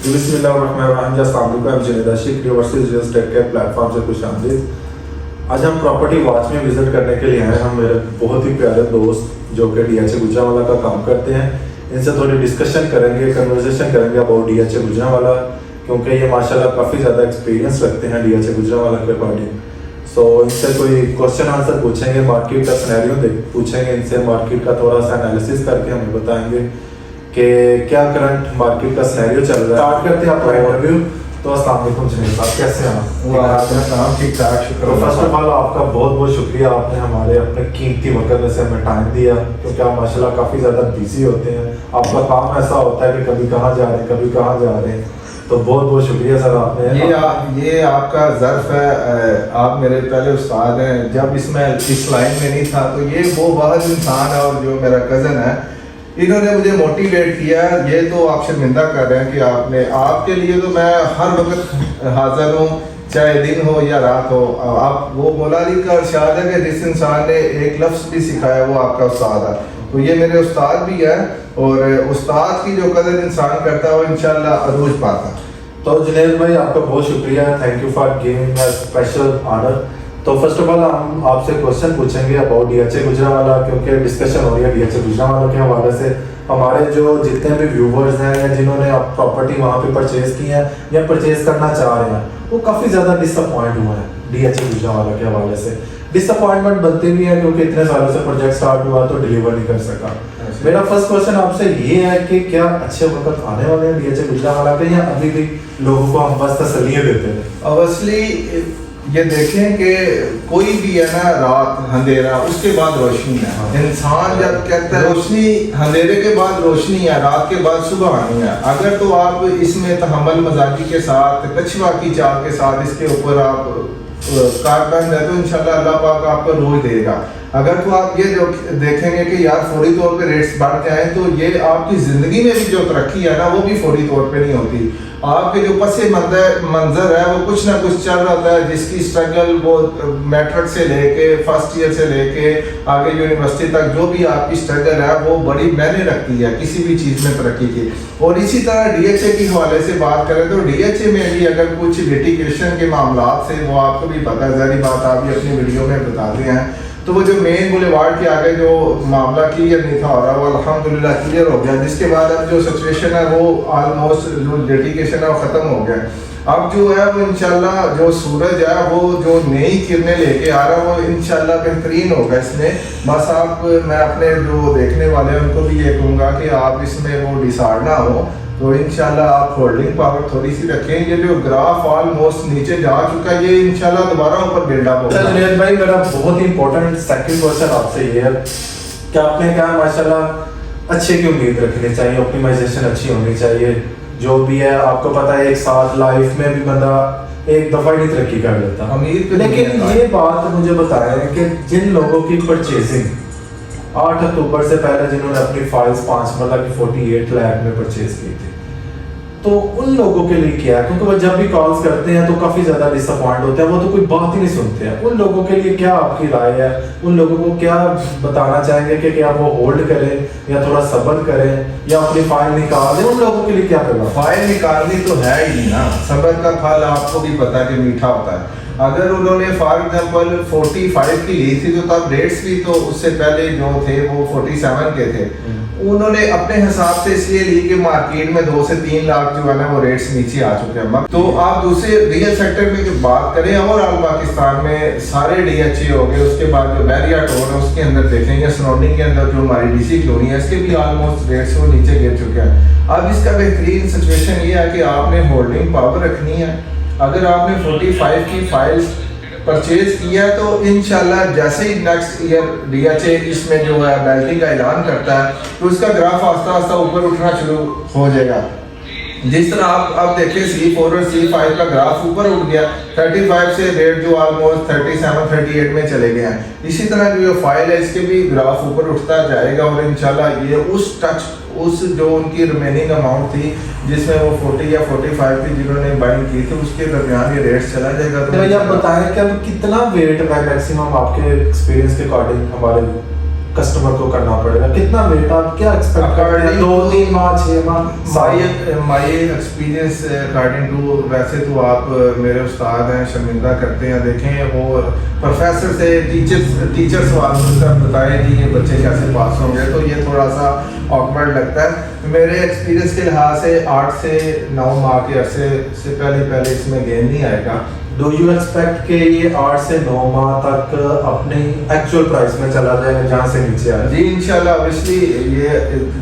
बिस्मिल्लाहिर्रहमानिर्रहीम। अस्सलाम वालेकुम। जुनैद आशिक यूनिवर्सिटी रियल एस्टेट के प्लेटफॉर्म से खुश आमदीद। आज हम प्रॉपर्टी वॉच में विजिट करने के लिए आए हैं। हम मेरे बहुत ही प्यारे दोस्त जो कि DHA गुजरांवाला का काम करते हैं, इनसे थोड़ी डिस्कशन करेंगे, कन्वर्सेशन करेंगे अबाउट DHA गुजरांवाला, क्योंकि ये माशाल्लाह काफ़ी ज़्यादा एक्सपीरियंस रखते हैं DHA गुजरांवाला के अकॉर्डिंग। सो इनसे कोई क्वेश्चन आंसर पूछेंगे, मार्केट का सिनेरियो पूछेंगे इनसे, मार्केट का थोड़ा सा एनालिसिस करके हमें बताएंगे कि क्या करंट मार्केट का सिनेरियो चल रहा है। स्टार्ट करते हैं आपका इंटरव्यू। तो अस्सलाम वालेकुम जुनैद साहब, कैसे हैं आप? ठीक ठाक, शुक्र। तो फर्स्ट ऑफ ऑल आपका बहुत बहुत शुक्रिया, आपने हमारे अपने कीमती वक्त में से हमें टाइम दिया, क्योंकि आप माशाल्लाह काफ़ी ज़्यादा बिजी होते हैं। आपका काम ऐसा होता है कि कभी कहाँ जा रहे हैं, कभी कहाँ जा रहे हैं। तो बहुत बहुत शुक्रिया सर आपने। ये आपका ज़र्फ है। आप मेरे पहले उस्ताद हैं। जब इसमें इस लाइन में नहीं था तो ये वो वाहिद इंसान है, और जो मेरा कज़न है, इन्होंने मुझे मोटिवेट किया। ये तो आप शर्मिंदा कर रहे हैं कि आपके लिए तो मैं हर वक्त हाजिर हूँ, चाहे दिन हो या रात हो। आप वो मौला अली का इरशाद है कि जिस इंसान ने एक लफ्ज़ भी सिखाया वो आपका उस्ताद है। तो ये मेरे उस्ताद भी है, और उस्ताद की जो कदर इंसान करता है वो इंशाल्लाह अरूज पाता है। तो जुनैद भाई आपका बहुत शुक्रिया, thank you for giving a special order. तो फर्स्ट ऑफ ऑल हम आपसे क्वेश्चन पूछेंगे अबाउट DHA गुजरांवाला, क्योंकि डिस्कशन हो रही है DHA गुजरांवाला के हवाले से। हमारे जो जितने भी व्यूवर्स हैं या जिन्होंने आप प्रॉपर्टी वहाँ पे परचेज की है या परचेज करना चाह रहे हैं, वो काफ़ी ज़्यादा डिसअपॉइंट हुए हैं DHA गुजरांवाला के हवाले से। डिसअपॉइंटमेंट बनती भी है क्योंकि इतने सालों से प्रोजेक्ट स्टार्ट हुआ तो डिलीवर नहीं कर सका। मेरा फर्स्ट क्वेश्चन आपसे ये है कि क्या अच्छे वक्त आने वाले हैं DHA गुजरांवाला के, या अभी भी लोगों को हम बस तसल्लियाँ देते हैं? ऑब्वियसली ये देखें कि कोई भी है ना, रात अंधेरा उसके बाद रोशनी है। इंसान जब कहता है रोशनी, अंधेरे के बाद रोशनी है, रात के बाद सुबह आनी है। अगर तो आप इसमें तहम्मुल मजाजी के साथ, कछुआ की चाल के साथ इसके ऊपर आप कारबंद है तो इंशाल्लाह अल्लाह पाक आपको रोज देगा। अगर तो आप ये जो देखेंगे कि यार फौरी तौर पे रेट्स बढ़ जाएं, तो ये आपकी ज़िंदगी में भी जो तरक्की है ना, वो भी फौरी तौर पे नहीं होती। आपके जो पसे मंजर है वो कुछ ना कुछ चल रहा है, जिसकी स्ट्रगल वो मैट्रिक से लेके फर्स्ट ईयर से लेके आगे यूनिवर्सिटी तक जो भी आपकी स्ट्रगल है वो बड़ी मायने रखती है किसी भी चीज़ में तरक्की की। और इसी तरह DHA के हवाले से बात करें तो DHA में भी अगर कुछ लिटिगेशन के मामला से, वो आपको भी पता है, ज़ाहिर बात आप भी अपनी वीडियो में बताते हैं, तो वो जो मेन बुलेवार्ड के आगे जो मामला क्लियर नहीं था हो रहा, वो अल्हम्दुलिल्लाह क्लियर हो गया, जिसके बाद अब जो सिचुएशन है वो ऑलमोस्ट जो लिटिगेशन है वो ख़त्म हो गया। अब जो है वो इंशाल्लाह जो सूरज है वो जो नई किरणें लेके आ रहा है वो इंशाल्लाह बेहतरीन होगा इसमें। बस आप, मैं अपने जो देखने वाले हैं उनको भी ये कहूँगा कि आप इसमें वो डिसाइड ना हो, तो इंशाल्लाह आप होल्डिंग पावर थोड़ी सी रखें। ये जो ग्राफ ऑलमोस्ट नीचे जा चुका है, ये इंशाल्लाह दोबारा ऊपर बिल्डअप होगा। जुनैद भाई मेरा बहुत ही इंपॉर्टेंट सेकंड क्वेश्चन आपसे ये है कि आपने कहा माशाल्लाह अच्छे की उम्मीद रखनी चाहिए, ऑप्टिमाइजेशन अच्छी होनी चाहिए, जो भी है आपको पता है एक साथ लाइफ में भी बंदा एक दफ़ा ही तरक्की कर लेता। लेकिन ये बात मुझे बताएं कि जिन लोगों की परचेजिंग 8 अक्टूबर से पहले जिन्होंने अपनी फाइल्स 5 मतलब कि 48 लाख में परचेज की थी, तो उन लोगों के लिए क्या है? क्योंकि वो जब भी कॉल्स करते हैं तो काफ़ी ज़्यादा डिसअपॉइंट होते हैं, वो तो कोई बात ही नहीं सुनते हैं। उन लोगों के लिए क्या आपकी राय है? उन लोगों को क्या बताना चाहेंगे कि क्या वो होल्ड करें या थोड़ा सब्र करें या अपनी फाइल निकाल दें? उन लोगों के लिए क्या करना? फाइल निकालनी तो है ही नहीं ना, सब्र का फल आपको भी पता है कि मीठा होता है। अगर उन्होंने फॉर एग्जांपल 45 की ली थी तो तब रेट्स भी तो उससे पहले जो थे वो 47 के थे। उन्होंने अपने हिसाब से इसलिए ली कि मार्केट में 2 से 3 लाख जो है ना वो रेट्स नीचे आ चुके हैं। तो आप दूसरे रियल सेक्टर में बात करें, ओवरऑल पाकिस्तान में सारे DHA हो गए, उसके बाद जो बैरिया टोन है उसके अंदर देखेंगे, सराउंडिंग के अंदर जो हमारी DC कॉलोनी है इसके भी ऑलमोस्ट रेट्स वो नीचे गिर चुके हैं। अब इसका बेहतरीन सिचुएशन ये है कि आपने होल्डिंग पावर रखनी है। अगर आपने 45 की फाइल्स परचेज किया है तो इंशाल्लाह जैसे ही नेक्स्ट ईयर DHA इसमें जो है बेल्टिंग का ऐलान करता है तो इसका ग्राफ आस्ता आस्ता ऊपर उठना शुरू हो जाएगा। जिस तरह आप अब देखें C4 और C5 का ग्राफ ऊपर उठ गया, 35 से रेट जो ऑलमोस्ट 37-38 में चले गए हैं। इसी तरह जो फाइल है इसके भी ग्राफ ऊपर उठता जाएगा, और इंशाल्लाह ये उस जो उनकी रिमेनिंग अमाउंट थी जिसमें वो 40 या 45 थी जिन्होंने बाइंग की थी, उसके दरमियान ये रेट चला जाएगा। तो आप बताएं कि अब कितना वेट है मैक्सिमम आपके एक्सपीरियंस के अकॉर्डिंग हमारे कस्टमर को करना पड़ेगा? कितना वेट आप क्या एक्सपेक्ट कर रहे हैं? 2-3 माह 6 माह? माई एक्सपीरियंस अकॉर्डिंग टू, वैसे तो आप मेरे उस्ताद हैं, शर्मिंदा करते हैं, देखें वो प्रोफेसर से टीचर सवाल पूछकर बताएं कि ये बच्चे कैसे पास होंगे, तो ये थोड़ा सा ऑकवर्ड लगता है। मेरे एक्सपीरियंस के लिहाज से 8 से 9 माह के अरसे से पहले इसमें गेन नहीं आएगा। डू यू एक्सपेक्ट कि ये 8 से 9 माह तक अपनी एक्चुअल प्राइस में चला जाएगा जहाँ से नीचे आया? जी इंशाल्लाह। ऑब्वियसली ये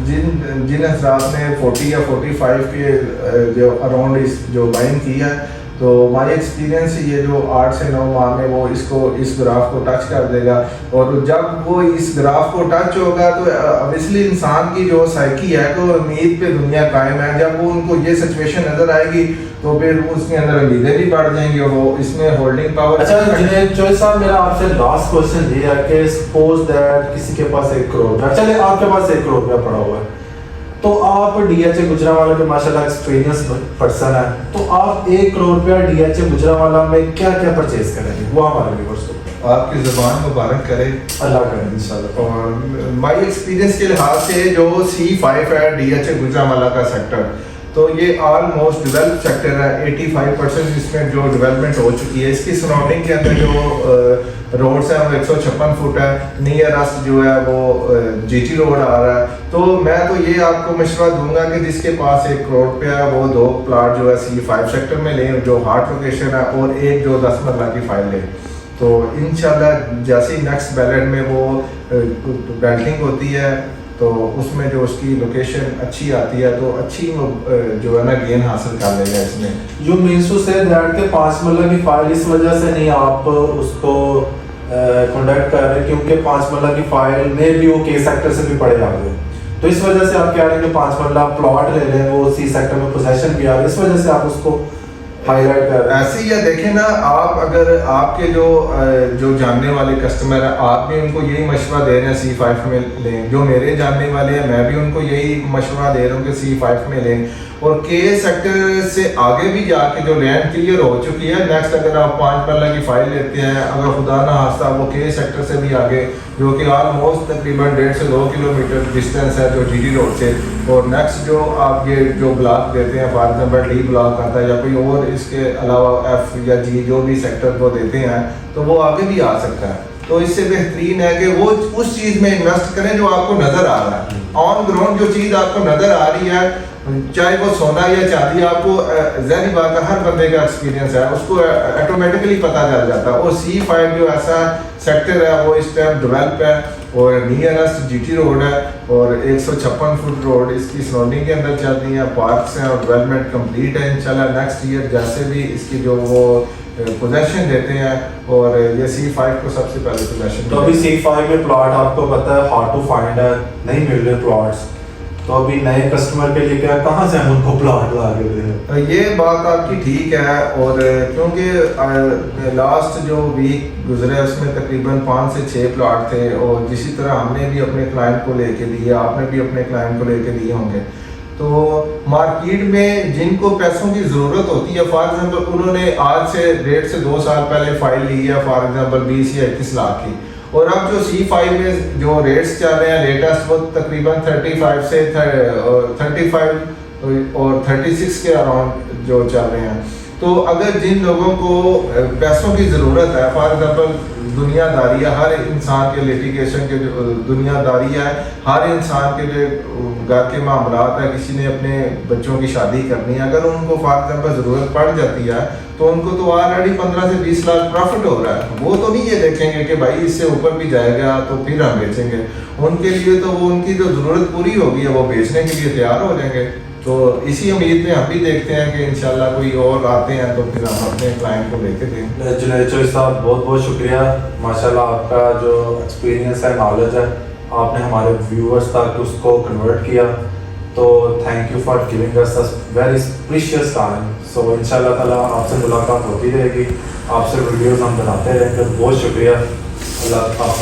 जिन हजरात ने 40 या 45 के जो अराउंड इस जो बाइंग की है, तो हमारी एक्सपीरियंस ये जो 8 से 9 माह में वो इस ग्राफ को टच कर देगा, और जब वो इस ग्राफ को टच होगा तो ऑब्वियसली इंसान की जो साइकी है तो उम्मीद पे दुनिया कायम है। जब वो उनको ये सिचुएशन नजर आएगी तो फिर उसके अंदर उम्मीदें भी बढ़ जाएंगी और वो इसमें होल्डिंग पावर। अच्छा जुनैद चौधरी साहब, मेरा आपसे लास्ट क्वेश्चन ये है कि सपोज दैट किसी के पास 1 करोड़ रुपया, चले आपके पास 1 करोड़ रुपया पड़ा हुआ है, तो आप डीएचए गुजरांवाला के माशाल्लाह एक्सपीरियंस पर्सन है, तो आप 1 करोड़ रुपया डीएचए गुजरांवाला में क्या क्या परचेज करेंगे? वो हमारे व्यूअर्स को आपकी ज़बान मुबारक करे, अल्लाह करे इंशाल्लाह। और माई एक्सपीरियंस के लिहाज से जो C5 है डीएचए गुजरांवाला का सेक्टर, तो ये ऑलमोस्ट डेवलप सेक्टर है। 85% इसमें जो डेवलपमेंट हो चुकी है। इसकी सराउंडिंग के अंदर जो रोड्स हैं वो 156 फुट है। नियरेस्ट जो है वो जीटी रोड आ रहा है। तो मैं तो ये आपको मशवरा दूंगा कि जिसके पास 1 करोड़ रुपया है वो 2 प्लाट जो है C5 सेक्टर में लें, जो हार्ट लोकेशन है, और एक जो 10 मरला की फाइल लें। तो इंशाल्लाह जैसे ही नेक्स्ट बैलेट में वो बेल्टिंग होती है तो उसमें जो उसकी लोकेशन अच्छी आती है तो अच्छी जो है ना गेन हासिल कर लेगा इसमें। You means to say that के 5 मरला की फाइल इस वजह से नहीं आप उसको कंडक्ट कर रहे क्योंकि 5 मरला की फाइल में भी वो के सेक्टर से भी पड़े आ गए, तो इस वजह से आप कह रहे हैं कि 5 मरला प्लॉट ले लें, वो सी सेक्टर में पोजेशन भी आ रही है, इस वजह से आप उसको हाईलाइट कर रहे हैं। ऐसे ही देखें ना आप, अगर आपके जो जानने वाले कस्टमर है, आप भी उनको यही मशवरा दे रहे हैं C5 में लें, जो मेरे जानने वाले हैं मैं भी उनको यही मशवरा दे रहा हूँ कि C5 में लें, और के सेक्टर से आगे भी जाके जो लैंड क्लियर हो चुकी है, नेक्स्ट अगर आप 5 मरला की फाइल लेते हैं, अगर खुदा ना हादसा वो के सेक्टर से भी आगे, जो कि ऑलमोस्ट तकरीबन 1.5 से 2 किलोमीटर डिस्टेंस है जो जीटी रोड से, और नेक्स्ट जो आप ये जो ब्लॉक देते हैं, फॉर एग्जाम्पल डी ब्लॉक आता है या कोई और इसके अलावा F या G जो भी सेक्टर को देते हैं, तो वो आगे भी आ सकता है। तो इससे बेहतरीन है कि वो उस चीज़ में इन्वेस्ट करें जो आपको नज़र आ रहा है, ऑन ग्राउंड जो चीज़ आपको नज़र आ रही है, चाहे वो सोना या चांदी। आपको ज़ाहिर बात है हर बंदे का एक्सपीरियंस है, उसको ऑटोमेटिकली पता चल जाता है। और C5 जो ऐसा सेक्टर है वो इस टाइम डेवलप है, और नियरेस्ट जीटी रोड है, और 156 फुट रोड इसकी सराउंडिंग के अंदर चलती है, पार्क्स हैं, और डेवलपमेंट कंप्लीट है। इंशाल्लाह नेक्स्ट ईयर जैसे भी इसकी जो वो पोजेशन देते हैं, और ये C5 को सबसे पहले पोजेशन। तो अभी C5 में प्लॉट आपको पता है हार्ड टू फाइंड है, नहीं मिल रहे प्लॉट्स, तो अभी नए कस्टमर के लिए क्या, कहाँ से हम उनको प्लॉट ला के दें? ये बात आपकी ठीक है, और क्योंकि लास्ट जो वीक गुजरे उसमें तकरीबन 5 से 6 प्लॉट थे, और जिसी तरह हमने भी अपने क्लाइंट को लेके दिए, आपने भी अपने क्लाइंट को लेके दिए होंगे। तो मार्केट में जिनको पैसों की ज़रूरत होती है, फॉर एग्जांपल उन्होंने आज से 1.5 से 2 साल पहले फाइल ली है, फॉर एग्जांपल 20 या 21 लाख की, और अब जो C5 में जो रेट्स चल रहे हैं लेटेस्ट वो तकरीबन 35 से 35 और 36 के अराउंड जो चल रहे हैं। तो अगर जिन लोगों को पैसों की ज़रूरत है, फॉर एग्जांपल दुनियादारी है, हर इंसान के लिटिगेशन के जो दुनियादारी है, हर इंसान के जो घर के मामलात है, किसी ने अपने बच्चों की शादी करनी है, अगर उनको फॉर एग्जांपल ज़रूरत पड़ जाती है तो उनको तो ऑलरेडी 15 से 20 लाख प्रॉफिट हो रहा है। वो तो नहीं ये देखेंगे कि भाई इससे ऊपर भी जाएगा तो फिर हम बेचेंगे, उनके लिए तो वो उनकी जो ज़रूरत पूरी होगी है वो बेचने के लिए तैयार हो जाएंगे। तो इसी उम्मीद में हम भी देखते हैं कि इंशाल्लाह कोई और आते हैं तो फिर हम अपने क्लाइंट को लेके दें। जुनैद चौधरी साहब बहुत बहुत शुक्रिया, माशाल्लाह आपका जो एक्सपीरियंस है, नॉलेज है, आपने हमारे व्यूअर्स तक उसको कन्वर्ट किया, तो thank you for giving us very precious time. So इंशाल्लाह ताला आपसे मुलाकात होती रहेगी, आपसे वीडियोस हम बनाते रहेंगे। बहुत शुक्रिया, अल्लाह हाफ़िज़।